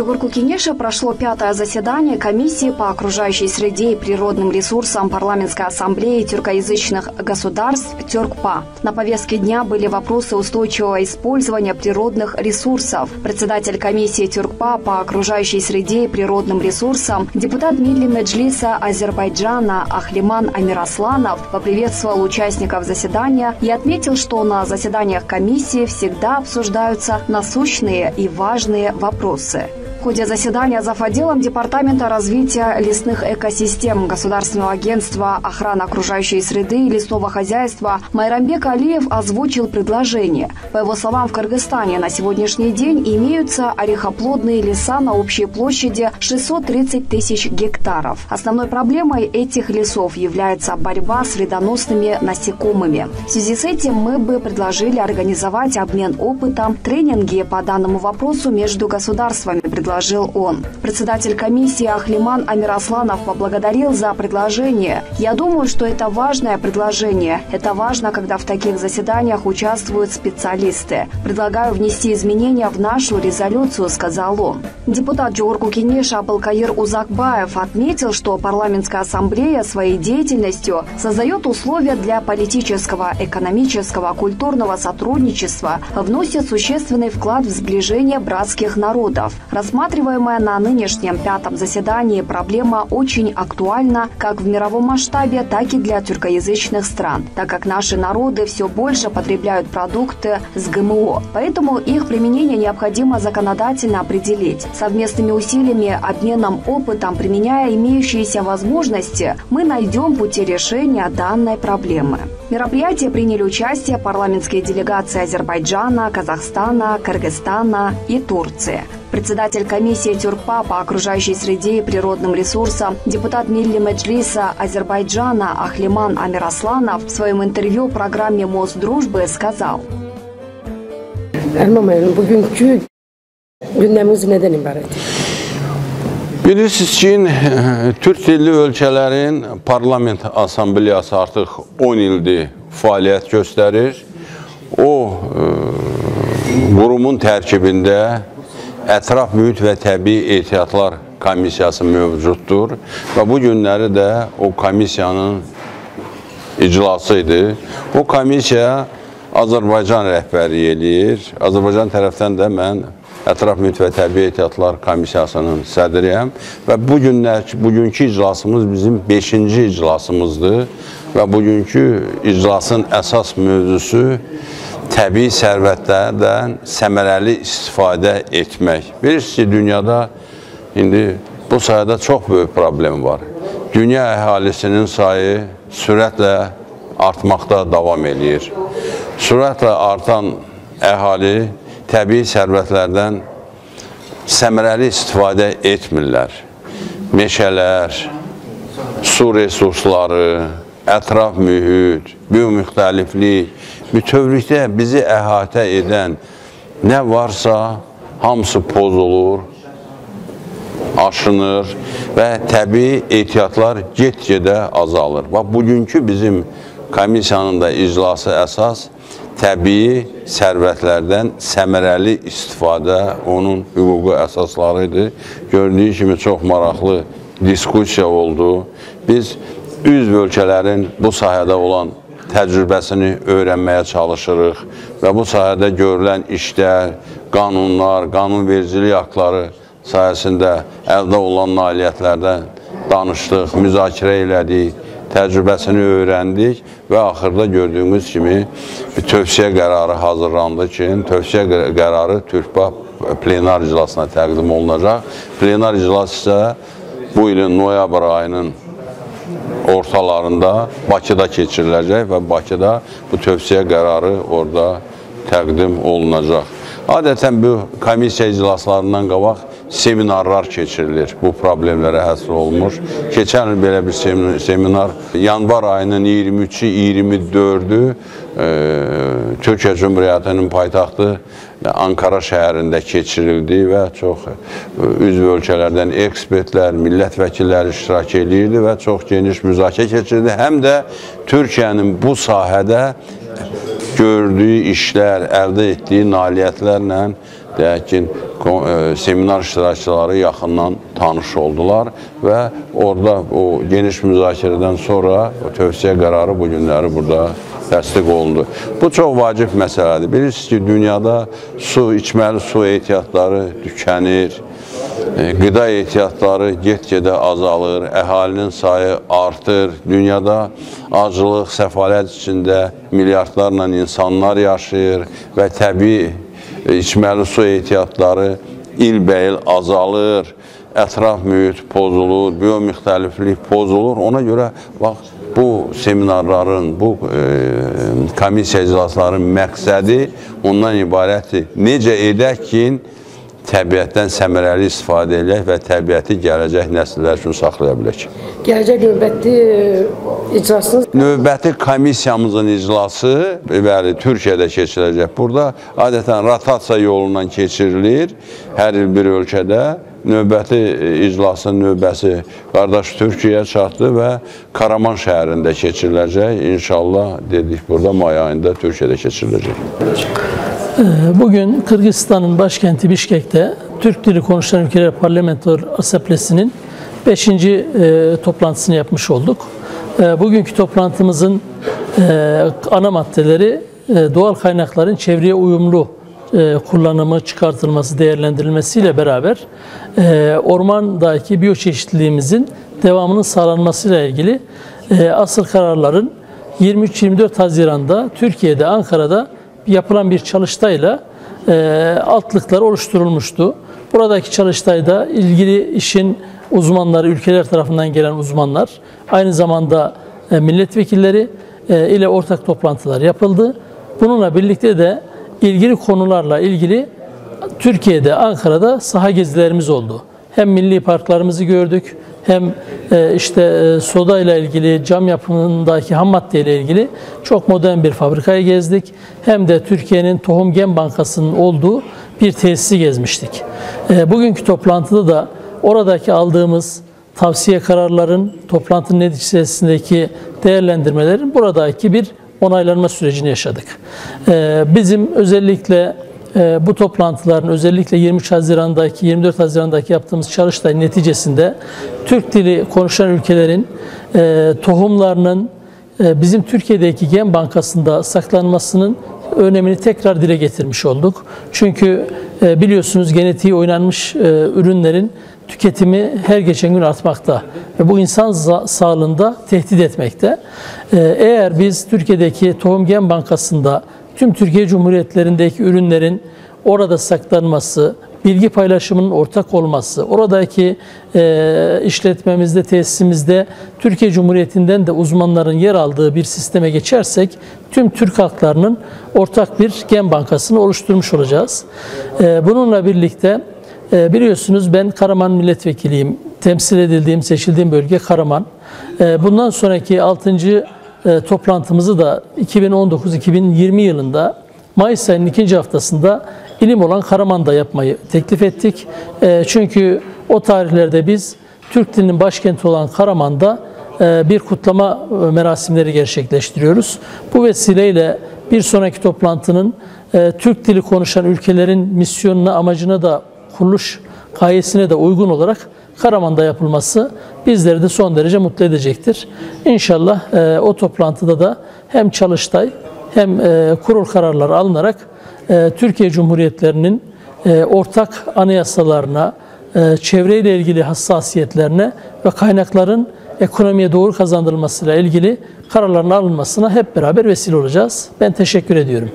Джогурку Кенеша прошло 5-е заседание комиссии по окружающей среде и природным ресурсам Парламентской ассамблеи тюркоязычных государств ТЮРКПА. На повестке дня были вопросы устойчивого использования природных ресурсов. Председатель комиссии ТЮРКПА по окружающей среде и природным ресурсам, депутат Милли Меджлиса Азербайджана Ахлиман Амирасланов поприветствовал участников заседания и отметил, что на заседаниях комиссии всегда обсуждаются насущные и важные вопросы. В ходе заседания завотделом Департамента развития лесных экосистем Государственного агентства охраны окружающей среды и лесного хозяйства Майрамбек Алиев озвучил предложение. По его словам, в Кыргызстане на сегодняшний день имеются орехоплодные леса на общей площади 630 тысяч гектаров. Основной проблемой этих лесов является борьба с вредоносными насекомыми. В связи с этим мы бы предложили организовать обмен опытом, тренинги по данному вопросу между государствами, предложил он. Председатель комиссии Ахлиман Амирасланов поблагодарил за предложение. Я думаю, что это важное предложение. Это важно, когда в таких заседаниях участвуют специалисты. Предлагаю внести изменения в нашу резолюцию, сказал он. Депутат Джогурку Кенеша Абылкаир Узакбаев отметил, что парламентская ассамблея своей деятельностью создает условия для политического, экономического, культурного сотрудничества, вносит существенный вклад в сближение братских народов. Рассматриваемая на нынешнем 5-м заседании проблема очень актуальна как в мировом масштабе, так и для тюркоязычных стран, так как наши народы все больше потребляют продукты с ГМО. Поэтому их применение необходимо законодательно определить. Совместными усилиями, обменом опытом, применяя имеющиеся возможности, мы найдем пути решения данной проблемы. В мероприятии приняли участие парламентские делегации Азербайджана, Казахстана, Кыргызстана и Турции. Председатель комиссии ТЮРКПА по окружающей среде и природным ресурсам, депутат Милли Меджлиса Азербайджана Ахлиман Амирасланов в своем интервью программе «Мост дружбы» сказал: Bilirsiniz ki, Türk dilli ölkələrin parlament asambleyası artıq 10 ildir fəaliyyət göstərir. O qurumun tərkibində Ətraf Mühit və Təbii Ehtiyatlar Komissiyası mövcuddur və bu günləri də o komissiyanın iclası idi. O komissiya Azərbaycan rəhbərliyi eləyir. Azərbaycan tərəfdən də mən Ətraf Mühit və Təbii Ehtiyatlar Komissiyasının sədriyəm və bugünkü iclasımız bizim 5-ci iclasımızdır və bugünkü iclasın əsas mövzusu təbii sərvətlərdən səmərəli istifadə etmək. Bilirsiniz ki, dünyada indi bu sayədə çox böyük problem var. Dünya əhalisinin sayı sürətlə artmaqda davam edir. Sürətlə artan əhali təbii sərvətlərdən səmərəli istifadə etmirlər. Meşələr, su resursları, ətraf mühit, biomüxtəliflik, bütövlükdə bizi əhatə edən nə varsa hamısı pozulur, aşınır və təbii ehtiyatlar get-gedə azalır. Bugünkü bizim komissiyanın da iclası əsas təbii sərvətlərdən səmərəli istifadə, onun hüquqi əsaslarıdır. Gördüyü kimi çox maraqlı diskussiya oldu. Biz üzv ölkələrin bu sahədə olan təcrübəsini öyrənməyə çalışırıq və bu sahədə görülən işlər, qanunlar, qanunvericilik aktları sayəsində əldə olan nailiyyətlərdən danışdıq, müzakirə elədik, təcrübəsini öyrəndik və axırda gördüyümüz kimi bir tövsiyə qərarı hazırlandı ki, tövsiyə qərarı TÜRKPA plenar iclasına təqdim olunacaq. Plenar iclas isə bu ilin noyabr ayının ortalarında Bakıda keçiriləcək və Bakıda bu tövsiyə qərarı orada təqdim olunacaq. Adətən bu komissiya iclaslarından qabaq seminarlar keçirilir, bu problemlərə həsr olmuş. Keçən il belə bir seminar yanvar ayının 23-ü, 24-ü Türkiyə Cumhuriyyətinin paytaxtı Ankara şəhərində keçirildi və çox üzv ölkələrdən ekspertlər, millət vəkilləri iştirak edirdi və çox geniş müzakirə keçirdi. Həm də Türkiyənin bu sahədə gördüyü işlər, əldə etdiyi nailiyyətlərlə deyək ki, seminar iştirakçıları yaxından tanış oldular və orada o geniş müzakirədən sonra o tövsiyə qərarı bu günləri burada təsdiq olundu. Bu çox vacib məsələdir. Bilirsiniz ki, dünyada içməli su ehtiyatları tükənir, qida ehtiyatları get-gedə azalır, əhalinin sayı artır, dünyada aclıq, səfalət içində milyardlarla insanlar yaşayır və təbii içməli su ehtiyatları ilbəil azalır, ətraf mühit pozulur, biomüxtəliflik pozulur. Ona görə bax, bu seminarların, bu komissiya iclasların məqsədi ondan ibarətdir. Necə edək ki, təbiətdən səmərəli istifadə edək və təbiəti gələcək nəsillər üçün saxlaya bilək. Gələcək növbəti iclasınız? Növbəti komissiyamızın iclası Türkiyədə keçiriləcək. Burada adətən rotasiya yolundan keçirilir hər il bir ölkədə. Növbəti iclasın növbəsi qardaş Türkiyəyə çatdı və Karaman şəhərində keçiriləcək. İnşallah dedik burada may ayında Türkiyədə keçiriləcək. Bugün Kırgızistan'ın başkenti Bişkek'te Türk Dili Konuşan Ülkeler Parlamenter Asamblesi'nin 5. toplantısını yapmış olduk. Bugünkü toplantımızın ana maddeleri doğal kaynakların çevreye uyumlu kullanımı, çıkartılması, değerlendirilmesiyle beraber ormandaki biyoçeşitliliğimizin devamının sağlanmasıyla ilgili asıl kararların 23-24 Haziran'da Türkiye'de, Ankara'da yapılan bir çalıştayla altlıklar oluşturulmuştu. Buradaki çalıştayda ilgili işin uzmanları, ülkeler tarafından gelen uzmanlar, aynı zamanda milletvekilleri ile ortak toplantılar yapıldı. Bununla birlikte de ilgili konularla ilgili Türkiye'de, Ankara'da saha gezilerimiz oldu. Hem milli parklarımızı gördük, hem işte soda ile ilgili, cam yapımındaki ham madde ile ilgili çok modern bir fabrikayı gezdik. Hem de Türkiye'nin Tohum Gen Bankası'nın olduğu bir tesisi gezmiştik. Bugünkü toplantıda da oradaki aldığımız tavsiye kararların, toplantının neticesindeki değerlendirmelerin buradaki bir onaylanma sürecini yaşadık. Bizim özellikle bu toplantıların özellikle 23 Haziran'daki 24 Haziran'daki yaptığımız çalıştay neticesinde Türk dili konuşan ülkelerin tohumlarının bizim Türkiye'deki Gen Bankası'nda saklanmasının önemini tekrar dile getirmiş olduk. Çünkü biliyorsunuz genetiği oynanmış ürünlerin tüketimi her geçen gün artmakta ve bu insan sağlığında tehdit etmekte. Eğer biz Türkiye'deki Tohum Gen Bankası'nda tüm Türkiye Cumhuriyetlerindeki ürünlerin orada saklanması, bilgi paylaşımının ortak olması, oradaki işletmemizde, tesisimizde Türkiye Cumhuriyeti'nden de uzmanların yer aldığı bir sisteme geçersek tüm Türk halklarının ortak bir gen bankasını oluşturmuş olacağız. Bununla birlikte biliyorsunuz ben Karaman milletvekiliyim. Temsil edildiğim, seçildiğim bölge Karaman. Bundan sonraki 6. toplantımızı da 2019-2020 yılında Mayıs ayının 2. haftasında ilim olan Karaman'da yapmayı teklif ettik. Çünkü o tarihlerde biz Türk dilinin başkenti olan Karaman'da bir kutlama merasimleri gerçekleştiriyoruz. Bu vesileyle bir sonraki toplantının Türk dili konuşan ülkelerin misyonuna, amacına da kuruluş gayesine de uygun olarak Karaman'da yapılması bizleri de son derece mutlu edecektir. İnşallah o toplantıda da hem çalıştay hem kurul kararları alınarak Türkiye Cumhuriyetlerinin ortak anayasalarına, çevreyle ilgili hassasiyetlerine ve kaynakların ekonomiye doğru kazandırılmasıyla ilgili kararların alınmasına hep beraber vesile olacağız. Ben teşekkür ediyorum.